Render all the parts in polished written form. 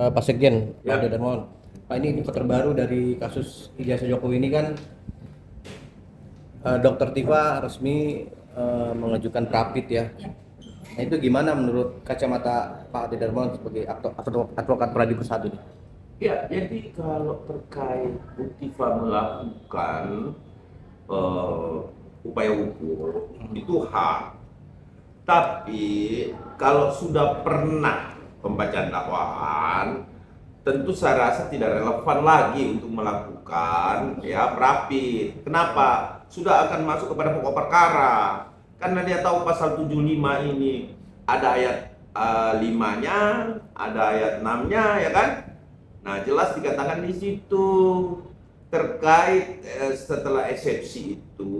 Pak Sekjen, Pak Ya. Ade Darmawan. Pak, ini info terbaru dari kasus Ijazah Jokowi ini kan, Dokter Tifa resmi mengajukan rapid ya. Nah, itu gimana menurut kacamata Pak Ade Darmawan sebagai advokat peradilan satu ini? Ya, jadi kalau terkait Bu Tifa melakukan upaya hukum itu hak. Tapi kalau sudah pernah pembacaan dakwaan, tentu saya rasa tidak relevan lagi untuk melakukan ya rapid. Kenapa? Sudah akan masuk kepada pokok perkara. Karena dia tahu pasal 75 ini ada ayat 5-nya, ada ayat 6-nya, ya kan? Nah, jelas dikatakan di situ terkait setelah eksepsi itu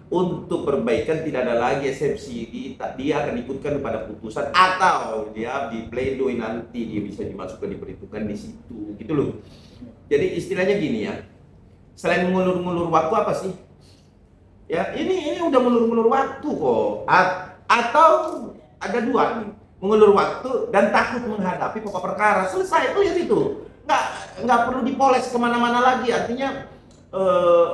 untuk perbaikan tidak ada lagi eksepsi, dia akan ikutkan kepada putusan atau dia di pledoi nanti dia bisa dimasukkan diperhitungkan di situ gitu loh. Jadi istilahnya gini ya, selain mengulur-ngulur waktu apa sih ya, ini udah mengulur-ngulur waktu kok. Atau ada dua nih, mengulur waktu dan takut menghadapi pokok perkara. Selesai, lihat itu, nggak perlu dipoles kemana-mana lagi. Artinya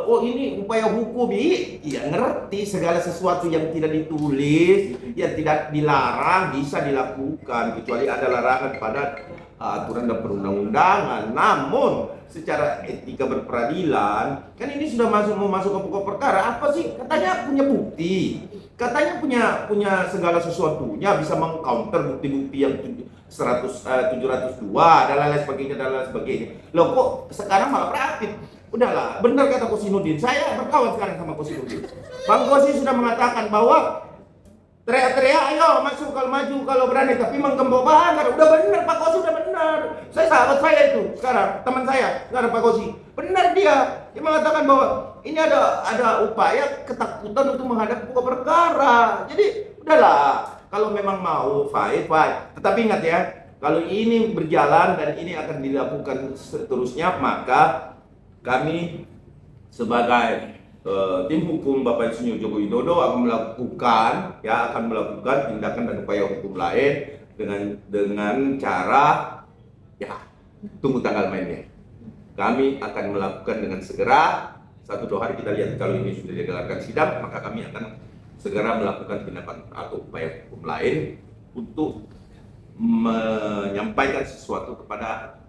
oh ini upaya hukum, iya ngerti segala sesuatu yang tidak ditulis, yang tidak dilarang bisa dilakukan kecuali ada larangan pada aturan dan perundang-undangan. Namun secara etika berperadilan kan ini sudah mau masuk ke pokok perkara. Apa sih katanya punya bukti, katanya punya segala sesuatunya, bisa mengcounter bukti-bukti yang 702 dan lain sebagainya dan lain sebagainya. Loh kok sekarang malah rapid? Udahlah, benar kata Kosinudin. Saya berkawan sekarang sama Kosinudin. Bang Kosi sudah mengatakan bahwa teriak-teriak, ayo masuk kalau maju kalau berani, tapi menggembok banget. Udah benar Pak Kosi, udah benar. Saya sahabat saya itu sekarang, teman saya sekarang Pak Kosi. Benar dia mengatakan bahwa ini ada upaya ketakutan untuk menghadapi pokok perkara. Jadi udahlah, kalau memang mau fight. Tetapi ingat ya, kalau ini berjalan dan ini akan dilakukan seterusnya, maka kami sebagai tim hukum Bapak Insinyur Joko Widodo akan melakukan tindakan dan upaya hukum lain dengan cara ya tunggu tanggal mainnya. Kami akan melakukan dengan segera, 1-2 hari kita lihat kalau ini sudah digelarkan sidang, maka kami akan segera melakukan tindakan atau upaya hukum lain untuk menyampaikan sesuatu kepada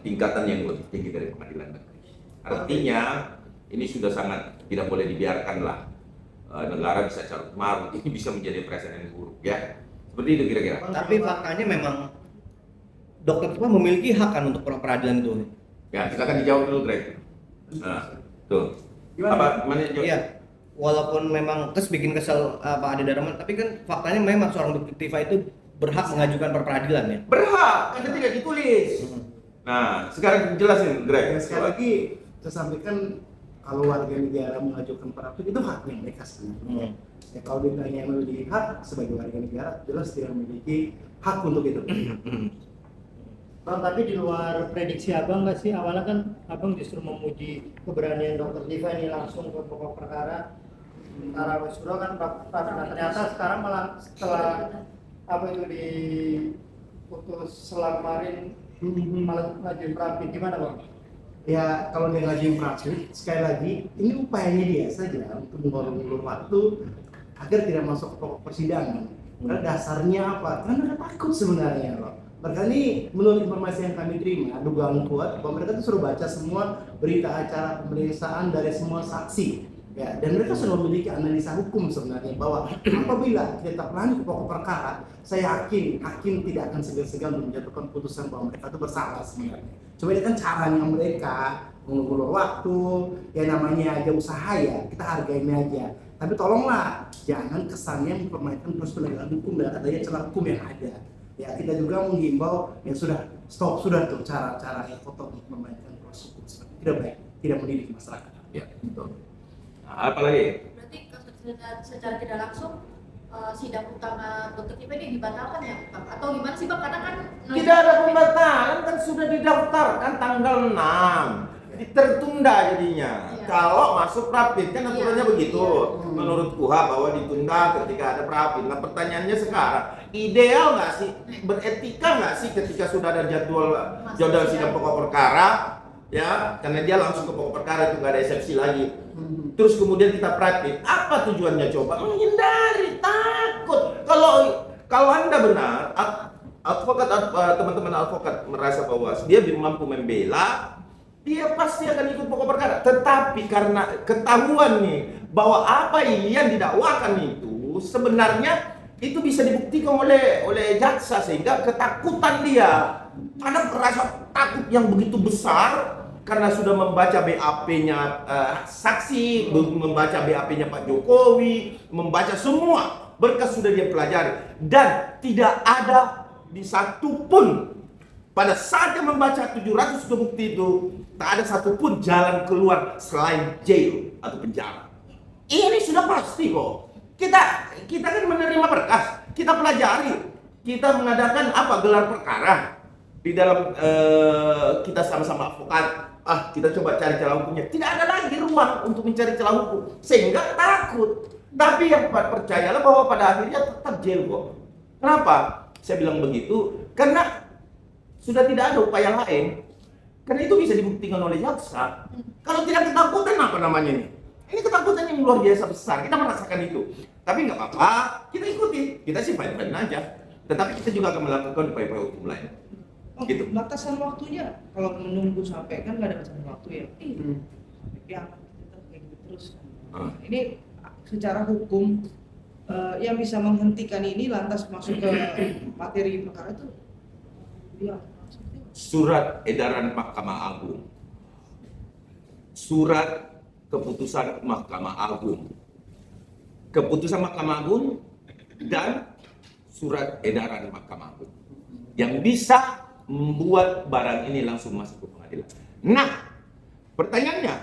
tingkatan yang lebih tinggi dari pengadilan negeri. Artinya ini sudah sangat tidak boleh dibiarkan lah, negara bisa carut marut, ini bisa menjadi presiden buruk ya. Seperti itu kira-kira. Tapi faktanya memang Dokter Tifa memiliki hak kan untuk peradilan itu. Ya, kita akan dijawab dulu, Greg. Nah, tuh. Apa mana jawab? Iya. Walaupun memang bikin kesel Pak Ade Darmawan, tapi kan faktanya memang seorang Dokter Tifa itu berhak mengajukan peradilan ya. Berhak, karena tidak ditulis. Nah, sekarang jelasin, Greg. Ya, sekali lagi saya sampaikan, kalau warga negara mengajukan peradilan itu haknya mereka sebenarnya. Ya, kalau ditanya memiliki hak sebagai warga negara, jelas tidak memiliki hak untuk itu. Bang, tapi di luar prediksi Abang nggak sih? Awalnya kan Abang justru memuji keberanian Dokter Tifa ini langsung ke pokok perkara. Sementara Wisuro kan ternyata sekarang malah setelah diputus selang kemarin malah ngajuin rapid. Gimana Bang? Ya, kalau dia ngajuin peradilan, sekali lagi ini upayanya dia saja untuk mengulur waktu agar tidak masuk ke pokok persidangan. Karena dasarnya apa? Karena mereka takut sebenarnya loh. Mereka ini menurut informasi yang kami terima, dugaan kuat bahwa mereka itu suruh baca semua berita acara pemeriksaan dari semua saksi. Ya, dan mereka sudah memiliki analisa hukum sebenarnya bahwa apabila kita berani ke pokok perkara, saya yakin hakim tidak akan segan-segan untuk menjatuhkan putusan bahwa mereka itu bersalah sebenarnya. Coba ini kan caranya mereka mengulur waktu, ya namanya aja usaha ya, kita hargain aja. Tapi tolonglah jangan kesannya mempermainkan proses penegakan hukum dan adanya celah hukum yang ada. Ya, kita juga menghimbau yang sudah tuh cara-cara yang kotor untuk mempermainkan proses hukum tidak baik, tidak mendidik masyarakat. Ya, betul. Nah, apa lagi? Berarti secara tidak langsung sidang utama Dokter Tifa ini dibatalkan ya, Bang? Atau gimana sih Bang? Karena kan Tidak ada pembatalan, kan sudah didaftarkan tanggal 6. Jadi tertunda jadinya. Iya. Kalau masuk rapid kan aturannya Iya. begitu. Iya. menurut KUHA bahwa ditunda ketika ada Prapit. Nah pertanyaannya sekarang, ideal nggak sih, beretika nggak sih ketika sudah ada jadwal sidang pokok perkara, ya, karena dia langsung ke pokok perkara itu nggak ada eksepsi lagi. Terus kemudian kita Prapit, apa tujuannya coba? Menghindari, takut. Kalau Anda benar, teman-teman advokat merasa bahwa dia mampu membela, dia pasti akan ikut pokok perkara. Tetapi karena ketahuan nih bahwa apa yang didakwakan itu sebenarnya itu bisa dibuktikan oleh jaksa, sehingga ketakutan dia, ada rasa takut yang begitu besar karena sudah membaca BAP-nya saksi, membaca BAP-nya Pak Jokowi, membaca semua berkas sudah dia pelajari, dan tidak ada di satu pun pada saat dia membaca 700 bukti itu, tak ada satupun jalan keluar selain jail atau penjara. Ini sudah pasti kok. Kita kan menerima berkas, kita pelajari, kita mengadakan gelar perkara di dalam kita sama-sama advokat. Kita coba cari celah hukumnya. Tidak ada lagi ruang untuk mencari celah hukum, sehingga takut. Tapi yang percayalah bahwa pada akhirnya tetap jail kok. Kenapa saya bilang begitu? Karena sudah tidak ada upaya lain. Karena itu bisa dibuktikan oleh jaksa. Kalau tidak ketakutan, apa namanya ini? Ini ketakutan yang luar biasa besar. Kita merasakan itu. Tapi nggak apa-apa, kita ikuti. Kita sih fine-fine aja. Tetapi kita juga akan melakukan upaya-upaya hukum lain. Gitu. Batasan waktunya, kalau menunggu sampai kan nggak ada batasan waktu ya. Ya tetap kayak gitu terus. Ini secara hukum yang bisa menghentikan ini lantas masuk ke materi perkara itu, ya. Surat edaran Mahkamah Agung, surat keputusan Mahkamah Agung, keputusan Mahkamah Agung, dan surat edaran Mahkamah Agung yang bisa membuat barang ini langsung masuk ke pengadilan. Nah, pertanyaannya,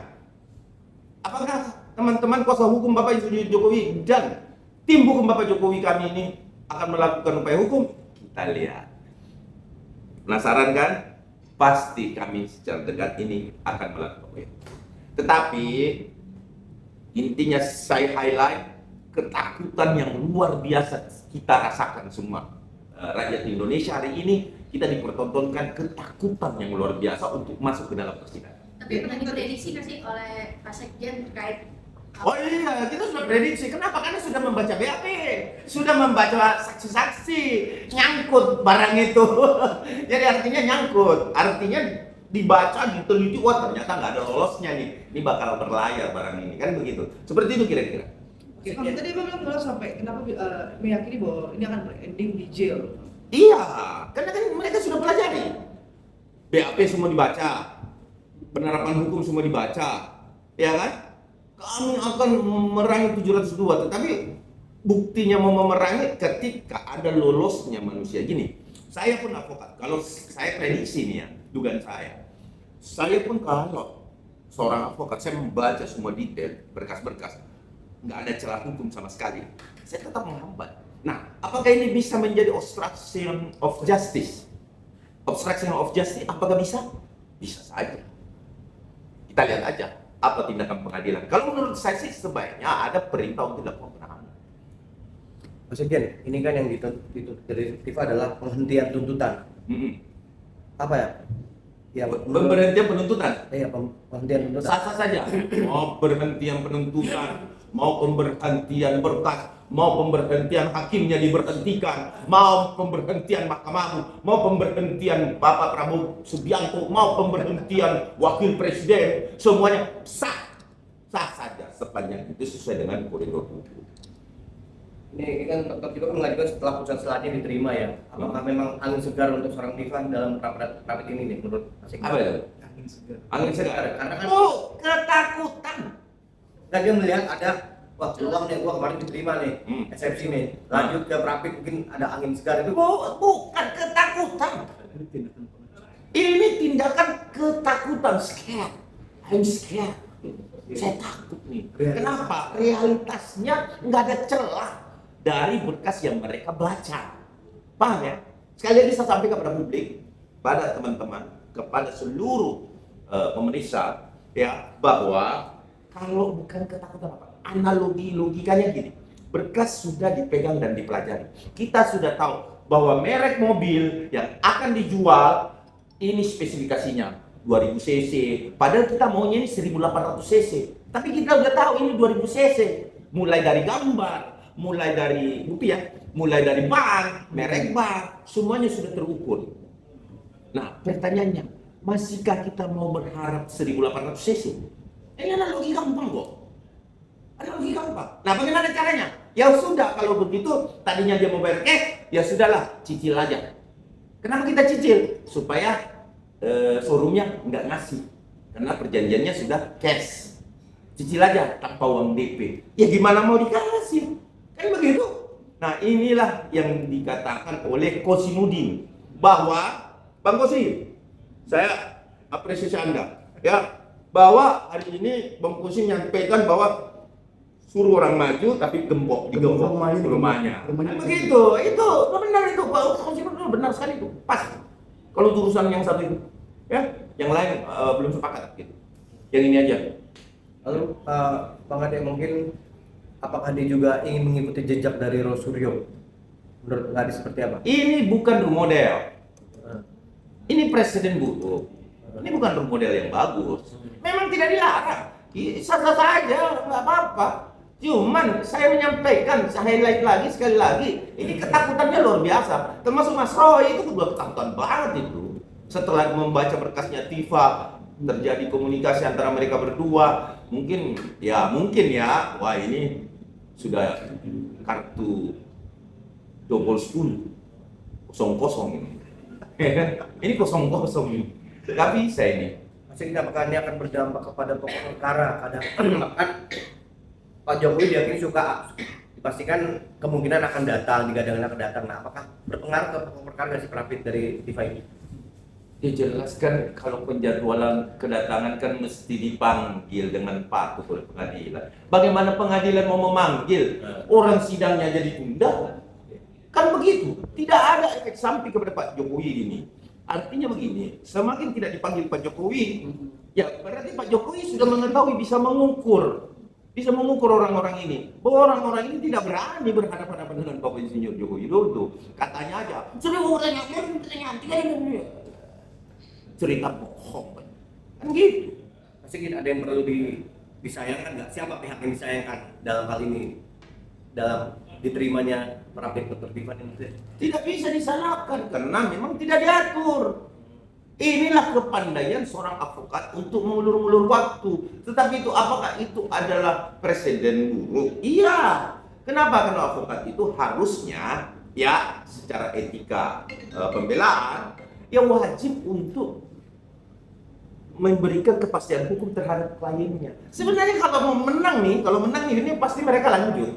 apakah teman-teman kuasa hukum Bapak Insinyur Jokowi dan tim hukum Bapak Jokowi kami ini akan melakukan upaya hukum? Kita lihat. Penasaran kan? Pasti kami secara dekat ini akan melakukan upaya hukum. Tetapi intinya saya highlight ketakutan yang luar biasa kita rasakan semua. Rakyat Indonesia hari ini kita dipertontonkan ketakutan yang luar biasa untuk masuk ke dalam persidangan. Tapi pernah diprediksi nggak sih oleh Pak Sekjen terkait Oh iya, kita sudah prediksi. Kenapa? Karena sudah membaca BAP, sudah membaca saksi-saksi, nyangkut barang itu. Jadi artinya nyangkut, artinya dibaca, diteliti, wah ternyata nggak ada lolosnya nih. Ini bakal berlayar barang ini, kan begitu. Seperti itu kira-kira. Oke, tadi Abang bilang kalau sampai kenapa meyakini bahwa ini akan berending di jail? Iya, karena kan mereka sudah pelajari. BAP semua dibaca, penerapan hukum semua dibaca, ya kan? Kami akan memerangi 702, tetapi buktinya mau memerangi ketika ada lolosnya manusia. Gini, saya pun advokat, kalau saya prediksi nih ya, dugaan saya pun kalau seorang advokat, saya membaca semua detail, berkas-berkas, nggak ada celah hukum sama sekali, saya tetap menghambat. Nah, apakah ini bisa menjadi obstruction of justice? Obstruction of justice, apakah bisa? Bisa saja. Kita lihat aja apa tindakan pengadilan. Kalau menurut saya sih sebaiknya ada perintah untuk dilakukan penahanan. Mas Sekjen, ini kan yang dituntut direktif adalah penghentian tuntutan. Apa ya? Ya, Pemberhentian penuntutan. Iya, penghentian tuntutan. Sah-sah saja. Mau berhentian penuntutan, mau pemberhentian berkas, mau pemberhentian hakimnya diberhentikan, mau pemberhentian Mahkamah Agung, mau pemberhentian Bapak Prabowo Subianto, mau pemberhentian Wakil Presiden, semuanya sah saja sepanjang itu sesuai dengan koridor hukum. Ini kan tetap juga mengajukan setelah putusan selatnya diterima ya. Apakah memang angin segar untuk seorang Difan dalam rapid ini nih menurut Mas Sekjen? Apa ya? Angin segar. Angin segar. Karena kan Ketakutan. kan dia melihat ada wah peluang nih, gua kemarin diterima nih, eksepsi nih, lanjut ke rapid mungkin ada angin segar itu. Bukan ketakutan. Ini tindakan ketakutan, scared. I'm scared. Saya takut nih. Kenapa? Realitasnya nggak ada celah dari berkas yang mereka baca. Paham ya? Sekali lagi saya sampaikan kepada publik, pada teman-teman, kepada seluruh pemeriksa, ya, bahwa kalau bukan ketakutan apa? analogi logikanya gini. Berkas sudah dipegang dan dipelajari. Kita sudah tahu bahwa merek mobil yang akan dijual ini spesifikasinya 2000 cc. Padahal kita maunya ini 1800 cc. Tapi kita udah tahu ini 2000 cc. Mulai dari gambar, mulai dari bukti ya, mulai dari ban, merek ban, semuanya sudah terukur. Nah, pertanyaannya, masihkah kita mau berharap 1800 cc? Ini analogi gampang kok. Analogi gampang. Nah, bagaimana caranya? Ya sudah, kalau begitu tadinya dia mau bayar cash, ya sudahlah, cicil aja. Kenapa kita cicil? Supaya showroomnya nggak ngasih. Karena perjanjiannya sudah cash. Cicil aja tanpa uang DP. Ya gimana mau dikasih? Kan begitu. Nah, inilah yang dikatakan oleh Kosimudin bahwa Bang Kosim, saya apresiasi Anda ya, bahwa hari ini Bang Kosim menyampaikan bahwa suruh orang maju tapi digembok rumahnya. Kan begitu. Itu benar itu Pak Kosim, benar sekali itu. Pas. Kalau urusan yang satu itu ya, yang lain belum sepakat gitu. Yang ini aja. Lalu Bang Ade, mungkin apakah dia juga ingin mengikuti jejak dari Rosuryo? Menurut Bang Ade seperti apa? Ini bukan role model. Ini presiden buruk. Ini bukan role model yang bagus. Memang tidak dilarang. Sah-sah saja, nggak apa-apa. Cuman saya menyampaikan, saya highlight lagi sekali lagi, ini ketakutannya luar biasa. Termasuk Mas Roy itu udah ketakutan banget itu. Setelah membaca berkasnya Tifa, terjadi komunikasi antara mereka berdua, mungkin ya, wah ini sudah kartu double 10 kosong ini. Ini kosong ini. Gak bisa ini. Masih apakah ini akan berdampak kepada pokok perkara? Kadang Pak Jokowi diakini suka, dipastikan kemungkinan akan datang, digadang-gadang akan datang. Nah, apakah berpengaruh ke pokok perkara nggak sih Prapit dari Tifa ini? Ya jelas kan, kalau penjadwalan kedatangan kan mesti dipanggil dengan patuh oleh pengadilan. Bagaimana pengadilan mau memanggil orang sidangnya jadi tunda? Kan begitu. Tidak ada efek samping kepada Pak Jokowi ini. Artinya begini, semakin tidak dipanggil Pak Jokowi, ya berarti Pak Jokowi sudah mengetahui bisa mengukur orang-orang ini. Bahwa orang-orang ini tidak berani berhadapan-hadapan dengan Bapak Insinyur Joko Widodo. Katanya aja, sudah cerita bohong kan gitu. Masih ada yang perlu disayangkan nggak? Siapa pihak yang disayangkan dalam hal ini, dalam diterimanya Prapit Dr. Tifa ini? Tidak bisa disalahkan karena memang tidak diatur. Inilah kepandaian seorang advokat untuk mengulur-ulur waktu. Tetapi itu apakah itu adalah presiden buruk? Iya. Kenapa? Karena advokat itu harusnya ya secara etika pembelaan ya wajib untuk memberikan kepastian hukum terhadap kliennya. Sebenarnya kalau menang nih ini pasti mereka lanjut.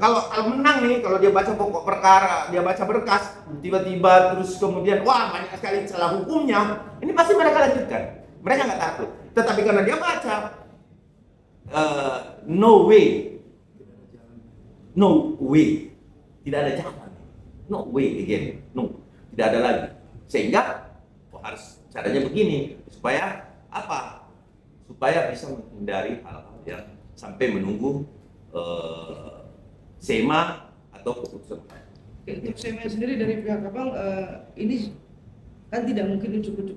Kalau menang nih, kalau dia baca pokok perkara, dia baca berkas, tiba-tiba terus kemudian wah banyak sekali celah hukumnya, ini pasti mereka lanjutkan. Mereka nggak takut. Tetapi karena dia baca no way, tidak ada jalan, no way again, no, tidak ada lagi. Sehingga harus caranya begini supaya apa? Supaya bisa menghindari hal-hal yang sampai menunggu SEMA atau keputusan. Untuk SEMA sendiri dari pihak abang ini kan tidak mungkin cukup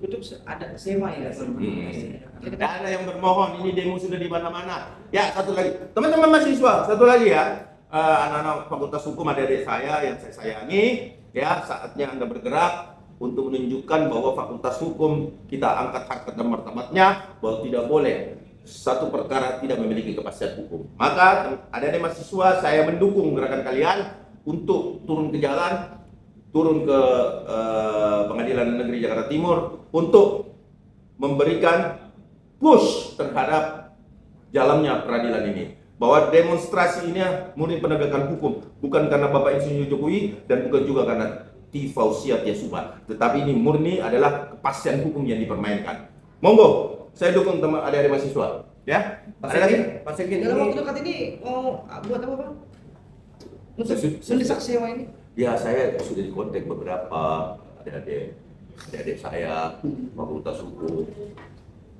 ada SEMA ya. Tidak ada yang bermohon, ini demo sudah di mana-mana. Ya satu lagi, teman-teman mahasiswa, satu lagi ya, anak-anak Fakultas Hukum adik-adik saya yang saya sayangi, ya saatnya Anda bergerak untuk menunjukkan bahwa Fakultas Hukum kita angkat harkat dan martabatnya, bahwa tidak boleh satu perkara tidak memiliki kepastian hukum. Maka adik-adik mahasiswa, saya mendukung gerakan kalian untuk turun ke jalan, turun ke Pengadilan Negeri Jakarta Timur untuk memberikan push terhadap jalannya peradilan ini. Bahwa demonstrasi ini murni penegakan hukum, bukan karena Bapak Insinyur Jokowi dan bukan juga karena Tifausiat Yasuba, tetapi ini murni adalah kepastian hukum yang dipermainkan. Monggo, saya dukung teman adik-adik mahasiswa, ya. Ada lagi? Pak Segin, Dalam waktu dekat ini mau buat apa bang? Untuk mendesak sewa ini? Ya, saya sudah dikontak beberapa adik-adik saya, Fakultas Hukum,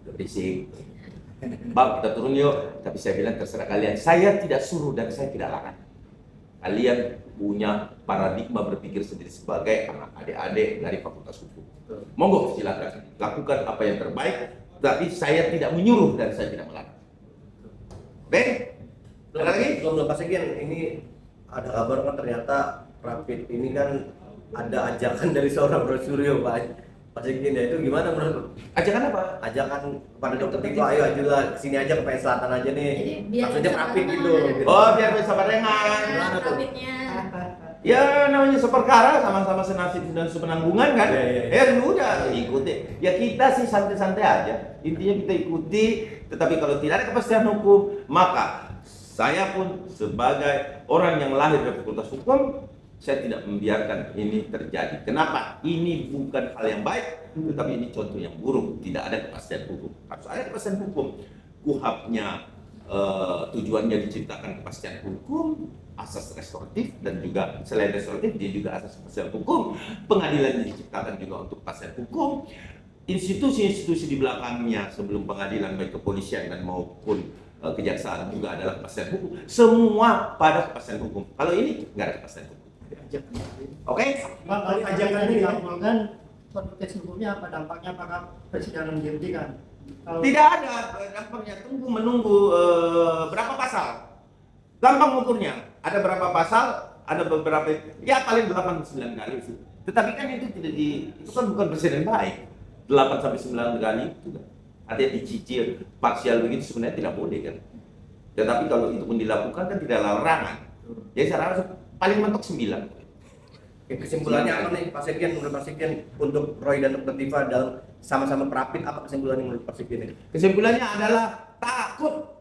berisik. Bang, kita turun yuk. Tapi saya bilang terserah kalian. Saya tidak suruh dan saya tidak larang. Kalian punya paradigma berpikir sendiri sebagai anak adik-adik dari Fakultas Hukum. Monggo silakan lakukan apa yang terbaik. Tapi saya tidak menyuruh dan saya tidak melarang. Oke? Ada lagi? Belum Pak Sekjen, ini ada kabar kan ternyata Rapid ini kan ada ajakan dari seorang Bro Suryo Pak Sekjen, ya itu gimana menurut? Ajakan apa? Ajakan kepada dokter Tito, ayo ajulah kesini aja ke PN Selatan aja nih. Jadi biar Maksudnya bisa Rapid barengan. gitu. Oh, biar bisa barengan. Gimana tuh? Rapidnya. Ya namanya seperkara, sama-sama senasib dan sepenanggungan kan. Iya. Ya udah ikuti. Ya kita sih santai-santai aja. Intinya kita ikuti. Tetapi kalau tidak ada kepastian hukum, maka saya pun sebagai orang yang lahir dari Fakultas Hukum, saya tidak membiarkan ini terjadi. Kenapa? Ini bukan hal yang baik, tetapi ini contoh yang buruk. Tidak ada kepastian hukum. Harus ada kepastian hukum. KUHP-nya tujuannya diciptakan kepastian hukum, asas restoratif, dan juga selain restoratif dia juga asas kepastian hukum. Pengadilan diciptakan juga untuk kepastian hukum. Institusi-institusi di belakangnya sebelum pengadilan baik kepolisian dan maupun kejaksaan juga adalah kepastian hukum. Semua pada kepastian hukum. Kalau ini nggak ada kepastian hukum. Oke? Bang, kalau ajakan ini dikabulkan, konsekuensi hukumnya apa? Dampaknya apakah persidangan dihentikan? Kalau Tidak ada dampaknya. Tunggu menunggu berapa pasal. Gampang ukurnya. Ada berapa pasal? Ada beberapa. Ya paling 8-9 kali sih. Tetapi kan itu tidak itu kan bukan presiden baik. 8-9 kali itu kan. Artinya dicicil parsial begitu sebenarnya tidak boleh kan. Tetapi kalau itu pun dilakukan kan tidak larangan. Jadi saya rasa paling mentok 9. Kesimpulannya apa nih Pak Sekjen, menurut Pak Sekjen untuk Roy dan Dr. Diva dalam sama-sama Rapid, apa kesimpulannya menurut Pak Sekjen ini? Kesimpulannya adalah takut.